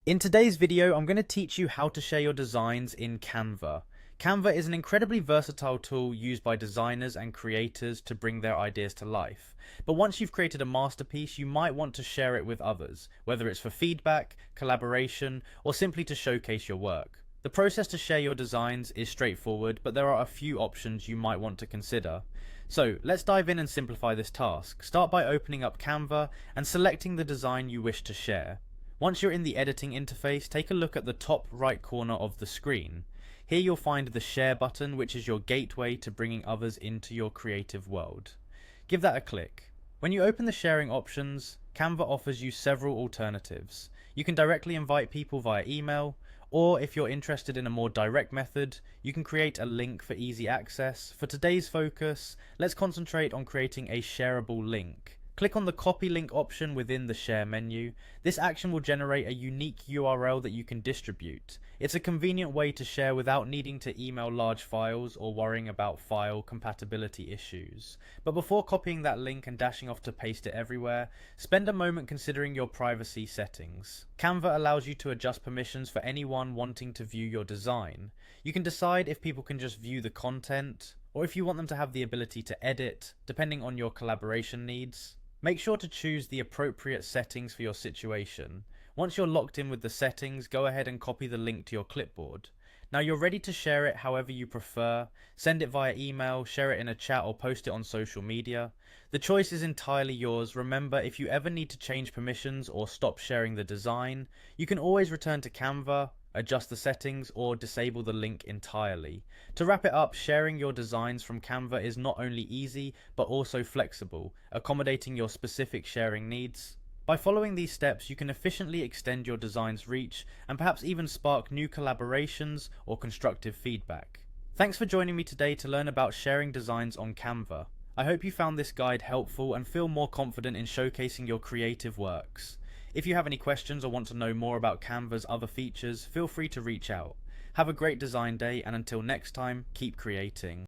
In today's video, I'm going to teach you how to share your designs in Canva. Canva is an incredibly versatile tool used by designers and creators to bring their ideas to life. But once you've created a masterpiece, you might want to share it with others, whether it's for feedback, collaboration, or simply to showcase your work. The process to share your designs is straightforward, but there are a few options you might want to consider. So let's dive in and simplify this task. Start by opening up Canva and selecting the design you wish to share. Once you're in the editing interface, take a look at the top right corner of the screen. Here you'll find the share button, which is your gateway to bringing others into your creative world. Give that a click. When you open the sharing options, Canva offers you several alternatives. You can directly invite people via email, or if you're interested in a more direct method, you can create a link for easy access. For today's focus, let's concentrate on creating a shareable link. Click on the copy link option within the share menu. This action will generate a unique URL that you can distribute. It's a convenient way to share without needing to email large files or worrying about file compatibility issues. But before copying that link and dashing off to paste it everywhere, spend a moment considering your privacy settings. Canva allows you to adjust permissions for anyone wanting to view your design. You can decide if people can just view the content, or if you want them to have the ability to edit, depending on your collaboration needs. Make sure to choose the appropriate settings for your situation. Once you're locked in with the settings, go ahead and copy the link to your clipboard. Now you're ready to share it however you prefer. Send it via email, share it in a chat, or post it on social media. The choice is entirely yours. Remember, if you ever need to change permissions or stop sharing the design, you can always return to Canva, adjust the settings, or disable the link entirely. To wrap it up, sharing your designs from Canva is not only easy, but also flexible, accommodating your specific sharing needs. By following these steps, you can efficiently extend your design's reach and perhaps even spark new collaborations or constructive feedback. Thanks for joining me today to learn about sharing designs on Canva. I hope you found this guide helpful and feel more confident in showcasing your creative works. If you have any questions or want to know more about Canva's other features, feel free to reach out. Have a great design day, and until next time, keep creating.